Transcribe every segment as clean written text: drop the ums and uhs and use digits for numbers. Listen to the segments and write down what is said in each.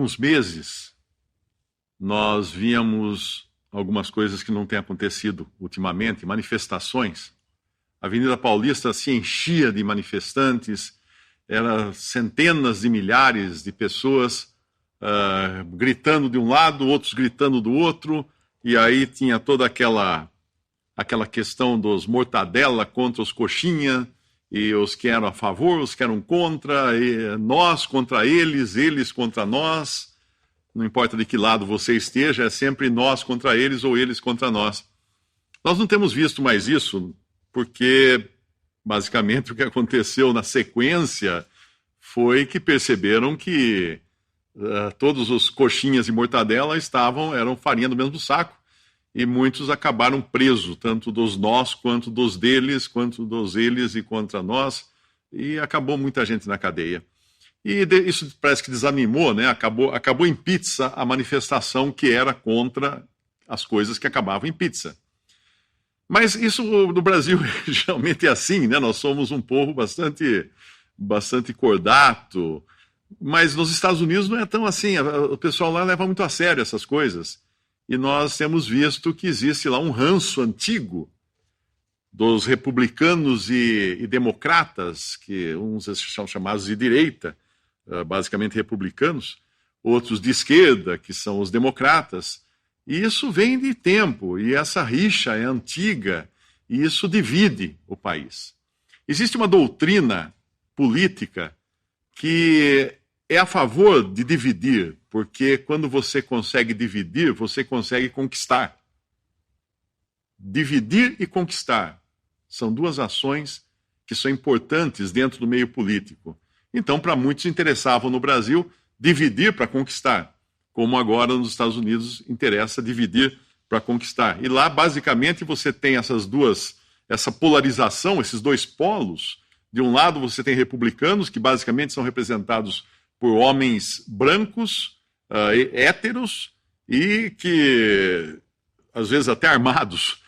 alguns meses, nós víamos algumas coisas que não têm acontecido ultimamente, manifestações. A Avenida Paulista se enchia de manifestantes, eram centenas de milhares de pessoas gritando de um lado, outros gritando do outro, e aí tinha toda aquela questão dos mortadela contra os coxinha, e os que eram a favor, os que eram contra, e nós contra eles, eles contra nós. Não importa de que lado você esteja, é sempre nós contra eles ou eles contra nós. Nós não temos visto mais isso, porque basicamente o que aconteceu na sequência foi que perceberam que todos os coxinhas e mortadela eram farinha do mesmo saco, e muitos acabaram presos, tanto dos nós, quanto dos deles, quanto dos eles e contra nós, e acabou muita gente na cadeia. E isso parece que desanimou, né? Acabou em pizza a manifestação que era contra as coisas que acabavam em pizza. Mas isso no Brasil geralmente é assim, né? Nós somos um povo bastante cordato, mas nos Estados Unidos não é tão assim. O pessoal lá leva muito a sério essas coisas. E nós temos visto que existe lá um ranço antigo dos republicanos e democratas, que uns são chamados de direita, basicamente republicanos, outros de esquerda, que são os democratas. E isso vem de tempo, e essa rixa é antiga, e isso divide o país. Existe uma doutrina política que é a favor de dividir, porque quando você consegue dividir, você consegue conquistar. Dividir e conquistar são duas ações que são importantes dentro do meio político. Então, para muitos interessava no Brasil dividir para conquistar, como agora nos Estados Unidos interessa dividir para conquistar. E lá, basicamente, você tem essa polarização, esses dois polos. De um lado, você tem republicanos, que basicamente são representados por homens brancos, héteros, e que, às vezes, até armados,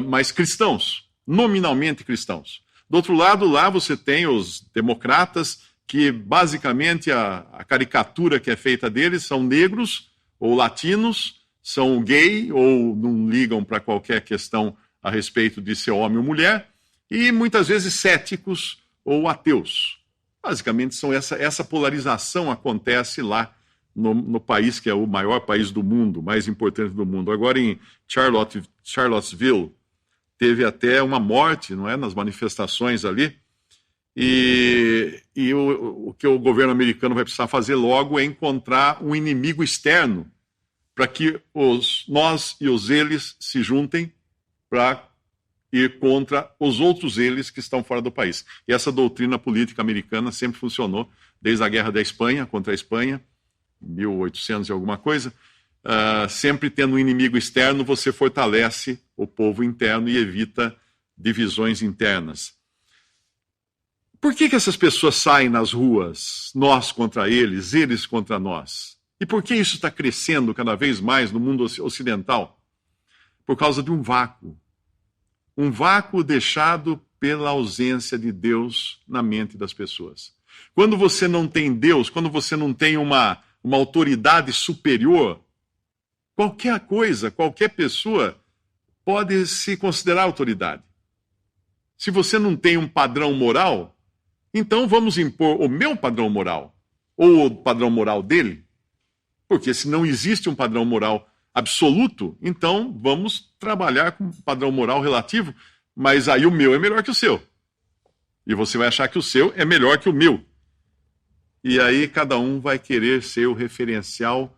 mas cristãos, nominalmente cristãos. Do outro lado, lá você tem os democratas, que basicamente a caricatura que é feita deles são negros ou latinos, são gay ou não ligam para qualquer questão a respeito de ser homem ou mulher, e muitas vezes céticos ou ateus. Basicamente, essa polarização acontece lá no país que é o maior país do mundo, mais importante do mundo. Agora, em Charlottesville, teve até uma morte, não é, nas manifestações ali. E o que o governo americano vai precisar fazer logo é encontrar um inimigo externo para que nós e os eles se juntem para ir contra os outros eles que estão fora do país. E essa doutrina política americana sempre funcionou desde a Guerra da Espanha, contra a Espanha, 1800 e alguma coisa. Sempre tendo um inimigo externo, você fortalece o povo interno e evita divisões internas. Por que essas pessoas saem nas ruas, nós contra eles contra nós? E por que isso está crescendo cada vez mais no mundo ocidental? Por causa de um vácuo. Um vácuo deixado pela ausência de Deus na mente das pessoas. Quando você não tem Deus, quando você não tem uma autoridade superior, qualquer coisa, qualquer pessoa pode se considerar autoridade. Se você não tem um padrão moral, então vamos impor o meu padrão moral, ou o padrão moral dele, porque se não existe um padrão moral absoluto, então vamos trabalhar com um padrão moral relativo, mas aí o meu é melhor que o seu. E você vai achar que o seu é melhor que o meu. E aí cada um vai querer ser o referencial,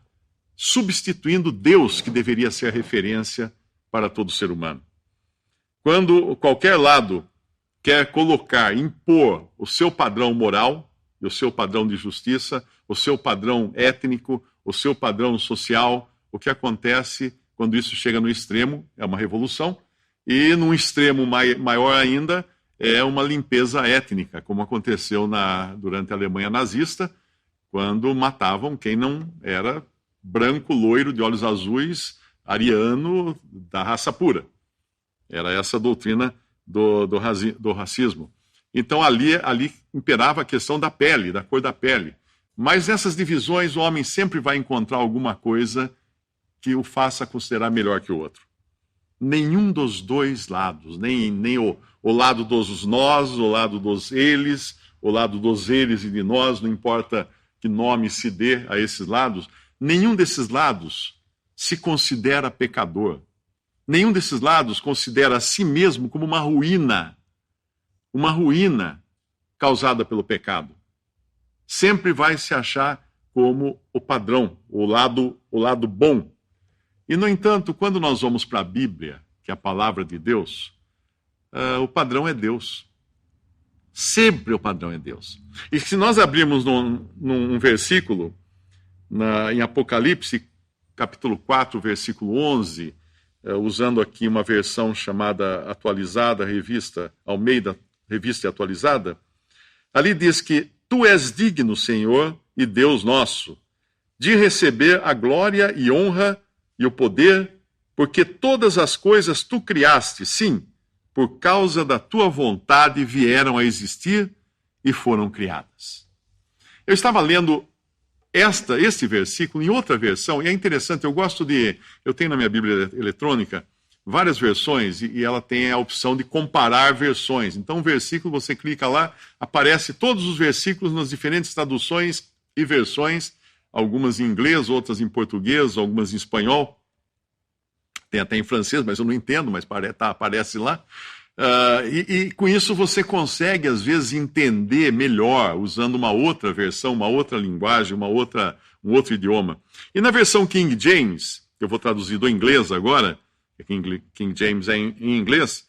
substituindo Deus, que deveria ser a referência para todo ser humano. Quando qualquer lado quer impor o seu padrão moral, o seu padrão de justiça, o seu padrão étnico, o seu padrão social, o que acontece quando isso chega no extremo é uma revolução, e num extremo maior ainda é uma limpeza étnica, como aconteceu durante a Alemanha nazista, quando matavam quem não era branco, loiro, de olhos azuis, ariano, da raça pura. Era essa a doutrina do racismo. Então ali imperava a questão da pele, da cor da pele. Mas nessas divisões o homem sempre vai encontrar alguma coisa que o faça considerar melhor que o outro. Nenhum dos dois lados, nem o lado dos nós, o lado dos eles, o lado dos eles e de nós, não importa que nome se dê a esses lados, nenhum desses lados se considera pecador. Nenhum desses lados considera a si mesmo como uma ruína causada pelo pecado. Sempre vai se achar como o padrão, o lado bom. E, no entanto, quando nós vamos para a Bíblia, que é a palavra de Deus, o padrão é Deus. Sempre o padrão é Deus. E se nós abrirmos num versículo, em Apocalipse, capítulo 4, versículo 11, usando aqui uma versão chamada atualizada, revista Almeida, revista atualizada, ali diz que tu és digno, Senhor e Deus nosso, de receber a glória e honra e o poder, porque todas as coisas tu criaste, sim, por causa da tua vontade vieram a existir e foram criadas. Eu estava lendo este versículo em outra versão, e é interessante, eu tenho na minha Bíblia eletrônica várias versões, e ela tem a opção de comparar versões. Então, um versículo, você clica lá, aparece todos os versículos nas diferentes traduções e versões, algumas em inglês, outras em português, algumas em espanhol, tem até em francês, mas eu não entendo, mas aparece lá. E com isso você consegue, às vezes, entender melhor, usando uma outra versão, uma outra linguagem, um outro idioma. E na versão King James, que eu vou traduzir do inglês agora, King James é em inglês,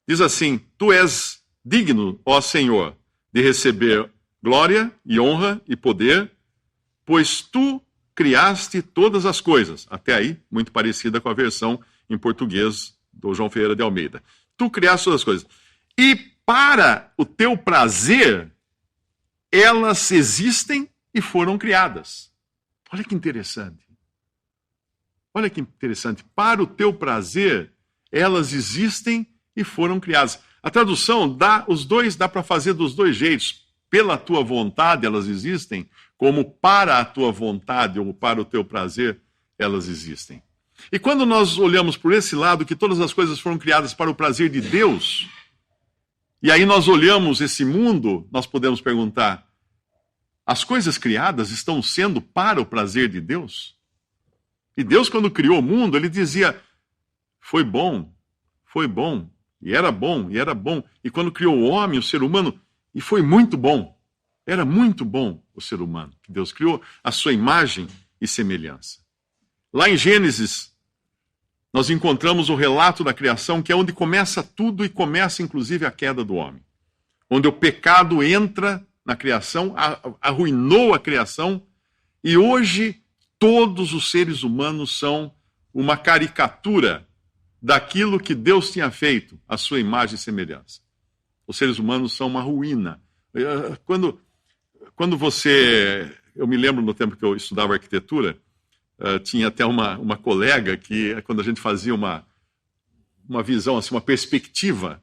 diz assim: tu és digno, ó Senhor, de receber glória e honra e poder, pois tu criaste todas as coisas. Até aí, muito parecida com a versão em português do João Ferreira de Almeida. Tu criaste todas as coisas. E para o teu prazer, elas existem e foram criadas. Olha que interessante. Olha que interessante. Para o teu prazer, elas existem e foram criadas. A tradução dá para fazer dos dois jeitos. Pela tua vontade elas existem, como para a tua vontade ou para o teu prazer elas existem. E quando nós olhamos por esse lado, que todas as coisas foram criadas para o prazer de Deus, e aí nós olhamos esse mundo, nós podemos perguntar: as coisas criadas estão sendo para o prazer de Deus? E Deus, quando criou o mundo, ele dizia: foi bom, e era bom, e era bom. E quando criou o homem, o ser humano, e foi muito bom. Era muito bom o ser humano, que Deus criou a sua imagem e semelhança. Lá em Gênesis, nós encontramos o relato da criação, que é onde começa tudo e começa inclusive a queda do homem. Onde o pecado entra na criação, arruinou a criação, e hoje todos os seres humanos são uma caricatura daquilo que Deus tinha feito, a sua imagem e semelhança. Os seres humanos são uma ruína. Quando eu me lembro no tempo que eu estudava arquitetura, tinha até uma colega que, quando a gente fazia uma visão, assim, uma perspectiva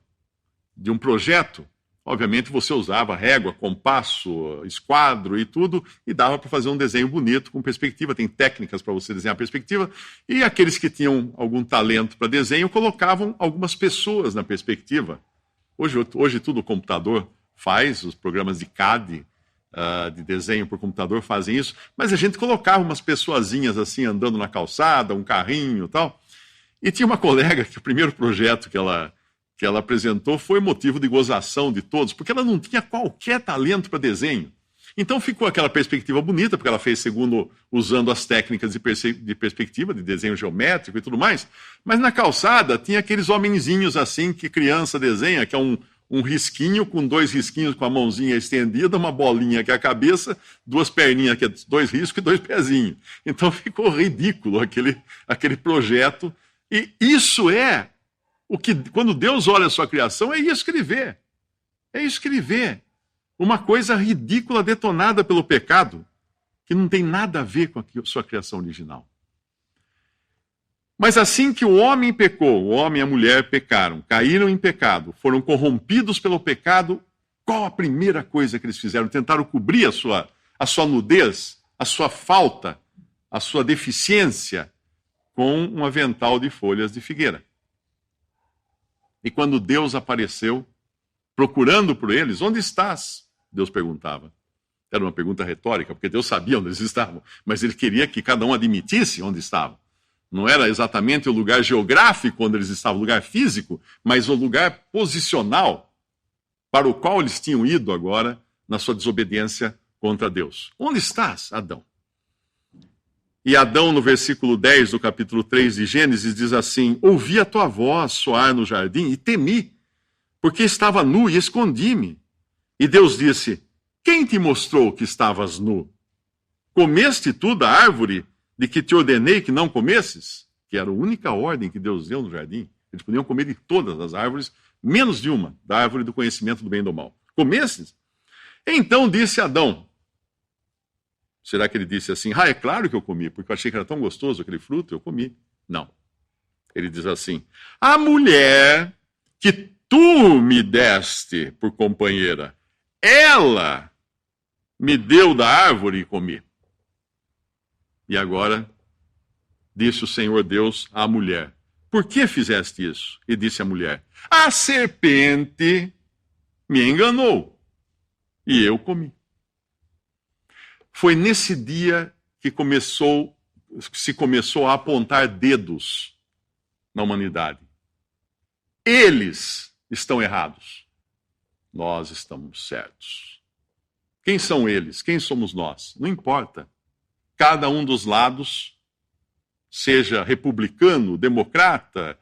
de um projeto, obviamente você usava régua, compasso, esquadro e tudo, e dava para fazer um desenho bonito com perspectiva. Tem técnicas para você desenhar perspectiva, e aqueles que tinham algum talento para desenho colocavam algumas pessoas na perspectiva. Hoje tudo o computador faz, os programas de CAD, de desenho por computador, fazem isso, mas a gente colocava umas pessoazinhas assim, andando na calçada, um carrinho e tal. E tinha uma colega que o primeiro projeto que ela apresentou foi motivo de gozação de todos, porque ela não tinha qualquer talento para desenho. Então ficou aquela perspectiva bonita, porque ela fez usando as técnicas de perspectiva, de desenho geométrico e tudo mais, mas na calçada tinha aqueles homenzinhos assim que criança desenha, que é um risquinho com dois risquinhos com a mãozinha estendida, uma bolinha que é a cabeça, duas perninhas que é dois riscos e dois pezinhos. Então ficou ridículo aquele projeto. E isso é o que, quando Deus olha a sua criação, é isso que ele vê. É isso que ele vê. Uma coisa ridícula detonada pelo pecado, que não tem nada a ver com a sua criação original. Mas assim que o homem pecou, o homem e a mulher pecaram, caíram em pecado, foram corrompidos pelo pecado, qual a primeira coisa que eles fizeram? Tentaram cobrir a sua nudez, a sua falta, a sua deficiência com um avental de folhas de figueira. E quando Deus apareceu, procurando por eles, onde estás? Deus perguntava. Era uma pergunta retórica, porque Deus sabia onde eles estavam, mas ele queria que cada um admitisse onde estavam. Não era exatamente o lugar geográfico onde eles estavam, o lugar físico, mas o lugar posicional para o qual eles tinham ido agora na sua desobediência contra Deus. Onde estás, Adão? E Adão, no versículo 10 do capítulo 3 de Gênesis, diz assim: ouvi a tua voz soar no jardim e temi, porque estava nu e escondi-me. E Deus disse: quem te mostrou que estavas nu? Comeste tu da árvore de que te ordenei que não comesses? Que era a única ordem que Deus deu no jardim. Eles podiam comer de todas as árvores, menos de uma, da árvore do conhecimento do bem e do mal. Comestes? Então disse Adão. Será que ele disse assim: é claro que eu comi, porque eu achei que era tão gostoso aquele fruto, eu comi. Não. Ele diz assim: a mulher que tu me deste por companheira, ela me deu da árvore e comi. E agora, disse o Senhor Deus à mulher: por que fizeste isso? E disse a mulher: a serpente me enganou e eu comi. Foi nesse dia que se começou a apontar dedos na humanidade. Eles estão errados. Nós estamos certos. Quem são eles? Quem somos nós? Não importa. Cada um dos lados, seja republicano, democrata,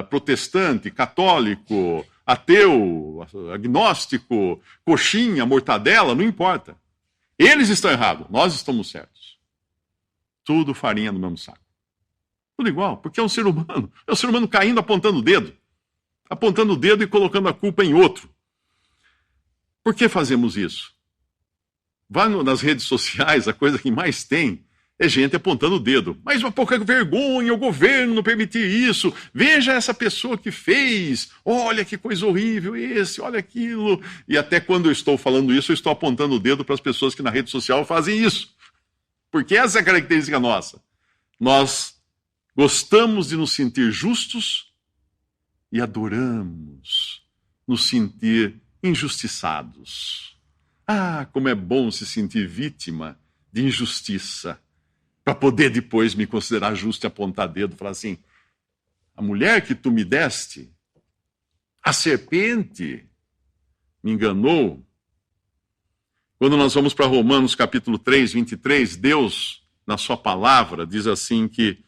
protestante, católico, ateu, agnóstico, coxinha, mortadela, não importa. Eles estão errados, nós estamos certos. Tudo farinha no mesmo saco. Tudo igual, porque é um ser humano. É um ser humano caindo, apontando o dedo. Apontando o dedo e colocando a culpa em outro. Por que fazemos isso? Vá nas redes sociais, a coisa que mais tem é gente apontando o dedo. Mas uma pouca vergonha, o governo não permitir isso. Veja essa pessoa que fez. Olha que coisa horrível esse, olha aquilo. E até quando eu estou falando isso, eu estou apontando o dedo para as pessoas que na rede social fazem isso. Porque essa é a característica nossa. Nós gostamos de nos sentir justos e adoramos nos sentir injustiçados. Como é bom se sentir vítima de injustiça, para poder depois me considerar justo e apontar dedo e falar assim: a mulher que tu me deste, a serpente, me enganou. Quando nós vamos para Romanos capítulo 3, 23, Deus, na sua palavra, diz assim que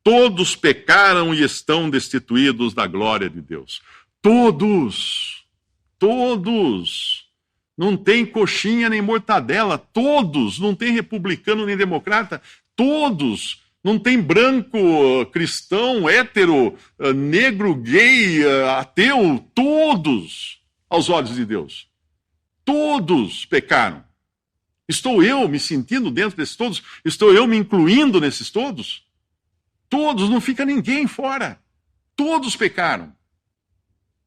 todos pecaram e estão destituídos da glória de Deus. Todos. Não tem coxinha nem mortadela, todos. Não tem republicano nem democrata, todos. Não tem branco, cristão, hétero, negro, gay, ateu, todos aos olhos de Deus. Todos pecaram. Estou eu me sentindo dentro desses todos? Estou eu me incluindo nesses todos? Todos, não fica ninguém fora. Todos pecaram.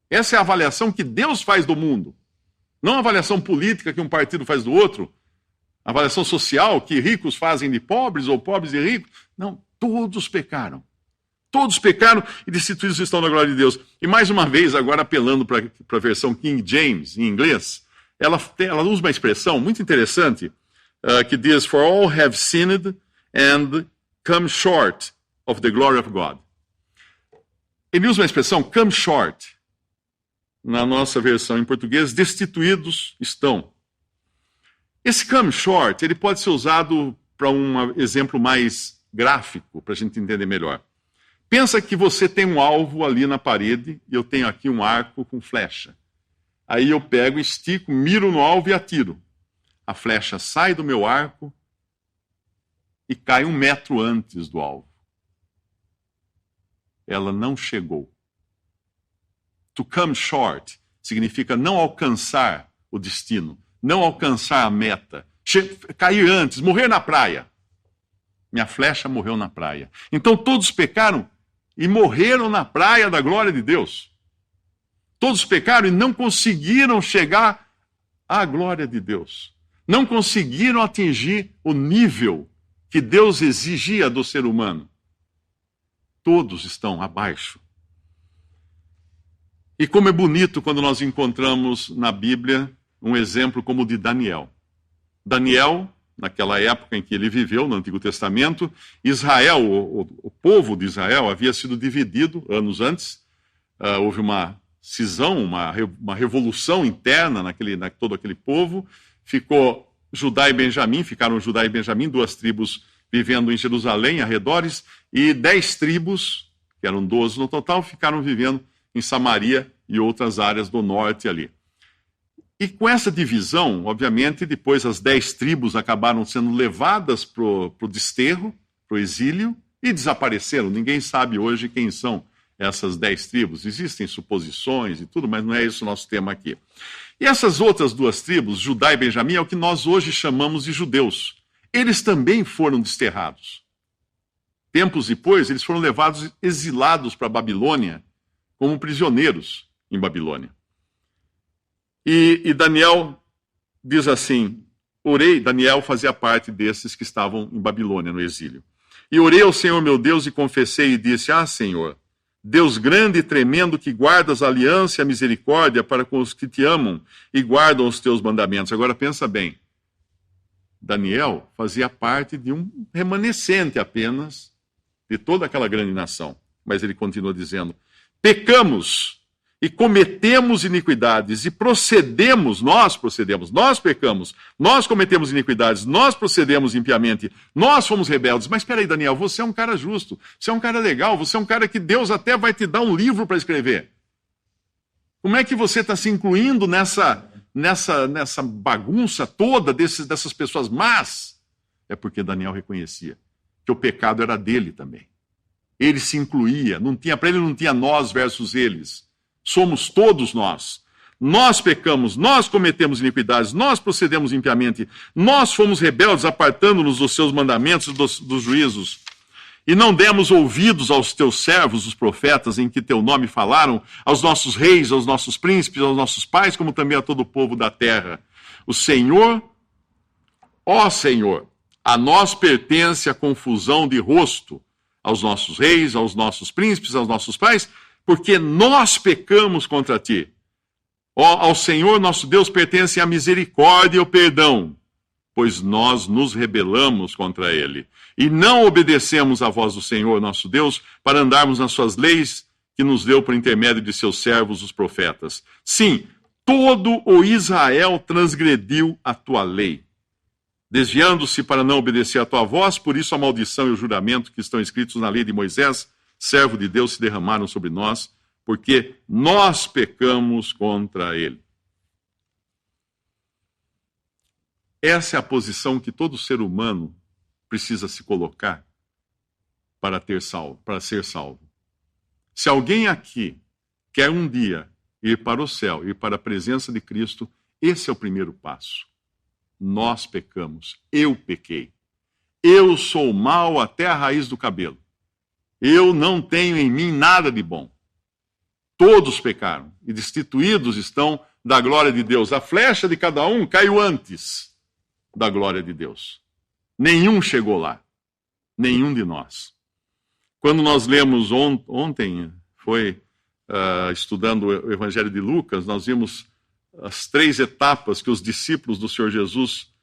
Essa é a avaliação que Deus faz do mundo. Não a avaliação política que um partido faz do outro. A avaliação social que ricos fazem de pobres ou pobres de ricos. Não, todos pecaram. Todos pecaram e destituídos estão da glória de Deus. E mais uma vez, agora apelando para a versão King James, em inglês, ela usa uma expressão muito interessante que diz: For all have sinned and come short of the glory of God. Ele usa uma expressão, come short. Na nossa versão em português, destituídos estão. Esse come short, ele pode ser usado para um exemplo mais gráfico, para a gente entender melhor. Pensa que você tem um alvo ali na parede, e eu tenho aqui um arco com flecha. Aí eu pego, estico, miro no alvo e atiro. A flecha sai do meu arco e cai 1 metro antes do alvo. Ela não chegou. To come short significa não alcançar o destino, não alcançar a meta, cair antes, morrer na praia. Minha flecha morreu na praia. Então todos pecaram e morreram na praia da glória de Deus. Todos pecaram e não conseguiram chegar à glória de Deus. Não conseguiram atingir o nível que Deus exigia do ser humano. Todos estão abaixo. E como é bonito quando nós encontramos na Bíblia um exemplo como o de Daniel. Daniel, naquela época em que ele viveu, no Antigo Testamento, Israel, o povo de Israel havia sido dividido anos antes. Houve uma cisão, uma revolução interna todo aquele povo. Ficou Judá e Benjamim, ficaram Judá e Benjamim, 2 tribos vivendo em Jerusalém, arredores, e 10 tribos, que eram 12 no total, ficaram vivendo em Samaria e outras áreas do norte ali. E com essa divisão, obviamente, depois as 10 tribos acabaram sendo levadas para o desterro, para o exílio, e desapareceram. Ninguém sabe hoje quem são essas 10 tribos. Existem suposições e tudo, mas não é esse o nosso tema aqui. E essas outras 2 tribos, Judá e Benjamim, é o que nós hoje chamamos de judeus. Eles também foram desterrados. Tempos depois, eles foram levados, exilados para a Babilônia, como prisioneiros em Babilônia. E Daniel diz assim, Daniel fazia parte desses que estavam em Babilônia, no exílio. E orei ao Senhor meu Deus e confessei e disse, Senhor, Deus grande e tremendo, que guardas a aliança e a misericórdia para com os que te amam e guardam os teus mandamentos. Agora pensa bem, Daniel fazia parte de um remanescente apenas de toda aquela grande nação. Mas ele continua dizendo, pecamos e cometemos iniquidades e nós pecamos, nós cometemos iniquidades, nós procedemos impiamente, nós fomos rebeldes. Mas espera aí, Daniel, você é um cara justo, você é um cara legal, você é um cara que Deus até vai te dar um livro para escrever. Como é que você está se incluindo nessa bagunça toda dessas pessoas más? É porque Daniel reconhecia que o pecado era dele também. Ele se incluía, para ele não tinha nós versus eles. Somos todos nós. Nós pecamos, nós cometemos iniquidades, nós procedemos impiamente, nós fomos rebeldes, apartando-nos dos seus mandamentos e dos juízos. E não demos ouvidos aos teus servos, os profetas, em que teu nome falaram, aos nossos reis, aos nossos príncipes, aos nossos pais, como também a todo o povo da terra. O Senhor, ó Senhor, a nós pertence a confusão de rosto, aos nossos reis, aos nossos príncipes, aos nossos pais, porque nós pecamos contra ti. Ao Senhor nosso Deus pertence a misericórdia e o perdão, pois nós nos rebelamos contra ele. E não obedecemos à voz do Senhor nosso Deus para andarmos nas suas leis que nos deu por intermédio de seus servos, os profetas. Sim, todo o Israel transgrediu a tua lei, desviando-se para não obedecer à tua voz, por isso a maldição e o juramento que estão escritos na lei de Moisés, servo de Deus, se derramaram sobre nós, porque nós pecamos contra ele. Essa é a posição que todo ser humano precisa se colocar para ser salvo. Se alguém aqui quer um dia ir para o céu, ir para a presença de Cristo, esse é o primeiro passo. Nós pecamos, eu pequei. Eu sou mau até a raiz do cabelo. Eu não tenho em mim nada de bom. Todos pecaram e destituídos estão da glória de Deus. A flecha de cada um caiu antes da glória de Deus. Nenhum chegou lá. Nenhum de nós. Quando nós lemos ontem, estudando o Evangelho de Lucas, nós vimos as 3 etapas que os discípulos do Senhor Jesus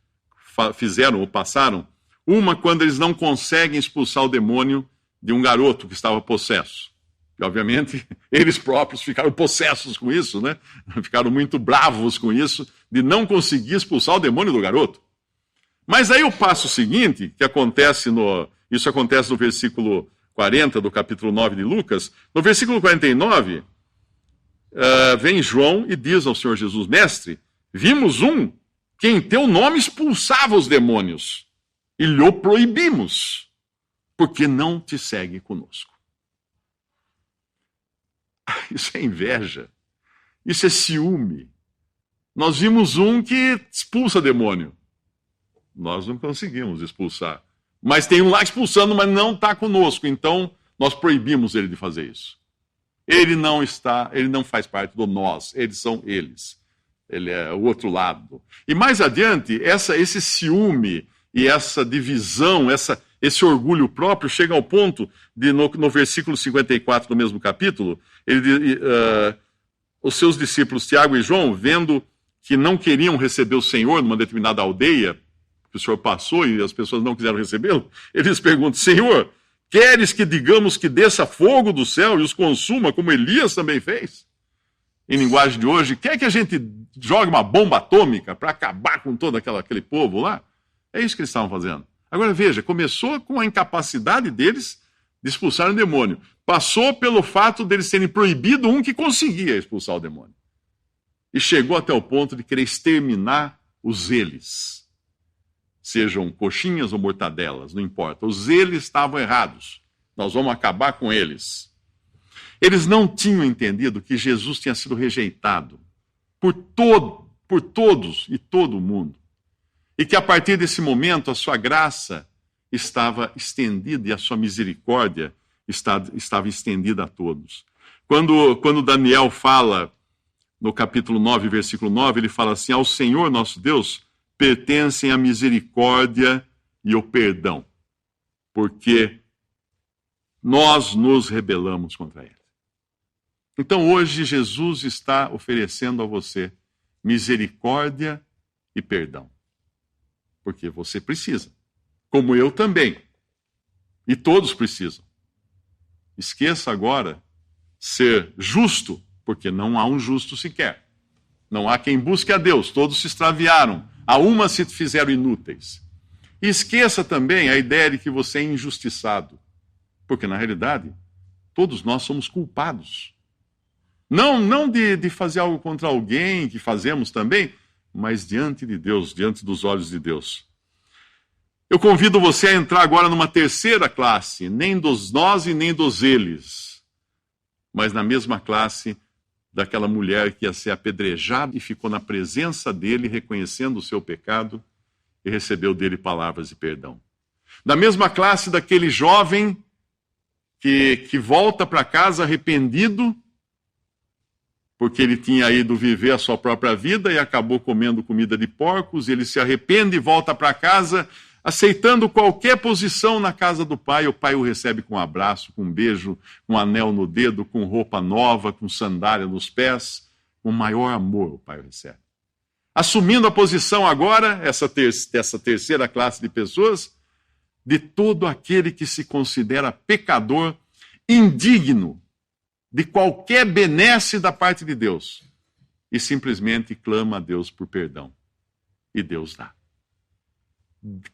fizeram ou passaram. Uma, quando eles não conseguem expulsar o demônio de um garoto que estava possesso. E, obviamente, eles próprios ficaram possessos com isso, né? Ficaram muito bravos com isso, de não conseguir expulsar o demônio do garoto. Mas aí o passo seguinte, isso acontece no versículo 40 do capítulo 9 de Lucas, no versículo 49, vem João e diz ao Senhor Jesus, Mestre, vimos um que em teu nome expulsava os demônios, e lhe proibimos, porque não te segue conosco. Isso é inveja, isso é ciúme. Nós vimos um que expulsa demônio. Nós não conseguimos expulsar. Mas tem um lá expulsando, mas não está conosco. Então, nós proibimos ele de fazer isso. Ele não faz parte do nós, eles são eles. ele é o outro lado. E mais adiante, esse ciúme e essa divisão, esse orgulho próprio chega ao ponto de, no versículo 54 do mesmo capítulo, os seus discípulos Tiago e João, vendo que não queriam receber o Senhor numa determinada aldeia, que o Senhor passou e as pessoas não quiseram recebê-lo, eles perguntam: Senhor, queres que digamos que desça fogo do céu e os consuma, como Elias também fez? Em linguagem de hoje, quer que a gente jogue uma bomba atômica para acabar com todo aquele povo lá? É isso que eles estavam fazendo. Agora veja, começou com a incapacidade deles de expulsar o demônio. Passou pelo fato deles terem proibido um que conseguia expulsar o demônio. E chegou até o ponto de querer exterminar os eles. Sejam coxinhas ou mortadelas, não importa. Os eles estavam errados. Nós vamos acabar com eles. Eles não tinham entendido que Jesus tinha sido rejeitado por todos e todo mundo. E que a partir desse momento a sua graça estava estendida e a sua misericórdia estava estendida a todos. Quando Daniel fala, no capítulo 9, versículo 9, ele fala assim: ao Senhor nosso Deus pertencem a misericórdia e o perdão, porque nós nos rebelamos contra ele. Então hoje Jesus está oferecendo a você misericórdia e perdão. Porque você precisa, como eu também. E todos precisam. Esqueça agora ser justo, porque não há um justo sequer. Não há quem busque a Deus, todos se extraviaram, a uma se fizeram inúteis. E esqueça também a ideia de que você é injustiçado, porque na realidade todos nós somos culpados. Não de fazer algo contra alguém, que fazemos também, mas diante de Deus, diante dos olhos de Deus. Eu convido você a entrar agora numa terceira classe, nem dos nós e nem dos eles, mas na mesma classe daquela mulher que ia ser apedrejada e ficou na presença dele, reconhecendo o seu pecado e recebeu dele palavras de perdão. Da mesma classe daquele jovem que volta para casa arrependido, porque ele tinha ido viver a sua própria vida e acabou comendo comida de porcos, ele se arrepende e volta para casa, aceitando qualquer posição na casa do pai. O pai o recebe com um abraço, com um beijo, com um anel no dedo, com roupa nova, com sandália nos pés. Com o maior amor o pai o recebe. Assumindo a posição agora, dessa terceira classe de pessoas, de todo aquele que se considera pecador, indigno de qualquer benesse da parte de Deus, e simplesmente clama a Deus por perdão. E Deus dá.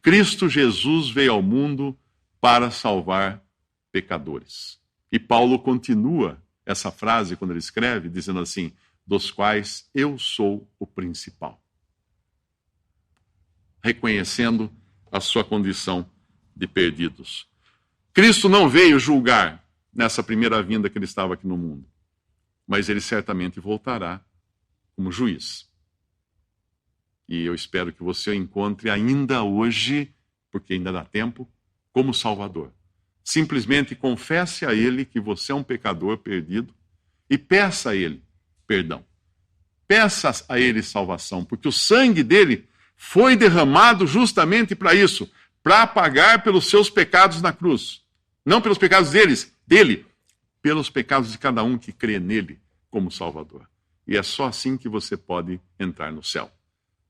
Cristo Jesus veio ao mundo para salvar pecadores. E Paulo continua essa frase quando ele escreve, dizendo assim: dos quais eu sou o principal. Reconhecendo a sua condição de perdidos. Cristo não veio julgar nessa primeira vinda que ele estava aqui no mundo, mas ele certamente voltará como juiz. E eu espero que você o encontre ainda hoje, porque ainda dá tempo, como Salvador. Simplesmente confesse a ele que você é um pecador perdido e peça a ele perdão. Peça a ele salvação, porque o sangue dele foi derramado justamente para isso, para pagar pelos seus pecados na cruz. Não pelos pecados dele, pelos pecados de cada um que crê nele como Salvador. E é só assim que você pode entrar no céu.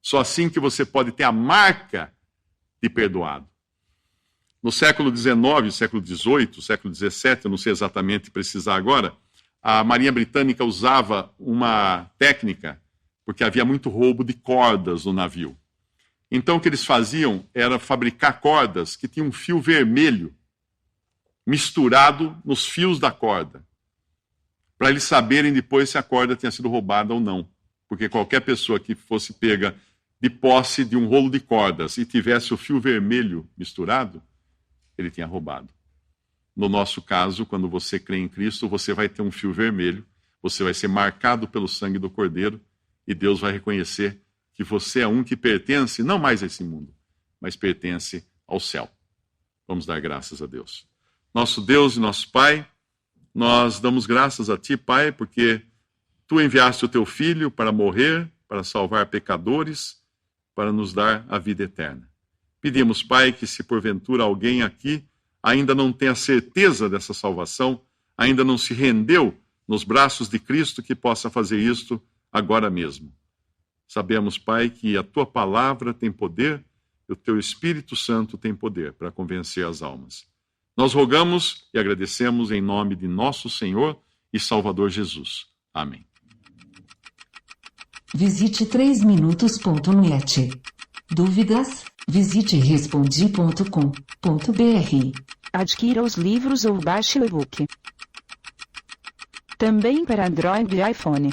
Só assim que você pode ter a marca de perdoado. No século XIX, século XVIII, século XVII, eu não sei exatamente precisar agora, a Marinha Britânica usava uma técnica, porque havia muito roubo de cordas no navio. Então o que eles faziam era fabricar cordas que tinham um fio vermelho misturado nos fios da corda, para eles saberem depois se a corda tinha sido roubada ou não. Porque qualquer pessoa que fosse pega de posse de um rolo de cordas e tivesse o fio vermelho misturado, ele tinha roubado. No nosso caso, quando você crê em Cristo, você vai ter um fio vermelho, você vai ser marcado pelo sangue do Cordeiro, e Deus vai reconhecer que você é um que pertence, não mais a esse mundo, mas pertence ao céu. Vamos dar graças a Deus. Nosso Deus e nosso Pai, nós damos graças a Ti, Pai, porque Tu enviaste o Teu Filho para morrer para salvar pecadores, para nos dar a vida eterna. Pedimos, Pai, que se porventura alguém aqui ainda não tem a certeza dessa salvação, ainda não se rendeu nos braços de Cristo, que possa fazer isto agora mesmo. Sabemos, Pai, que a Tua palavra tem poder e o Teu Espírito Santo tem poder para convencer as almas. Nós rogamos e agradecemos em nome de nosso Senhor e Salvador Jesus. Amém. Visite 3minutos.net. Dúvidas? Visite respondi.com.br. Adquira os livros ou baixe o e-book. Também para Android e iPhone.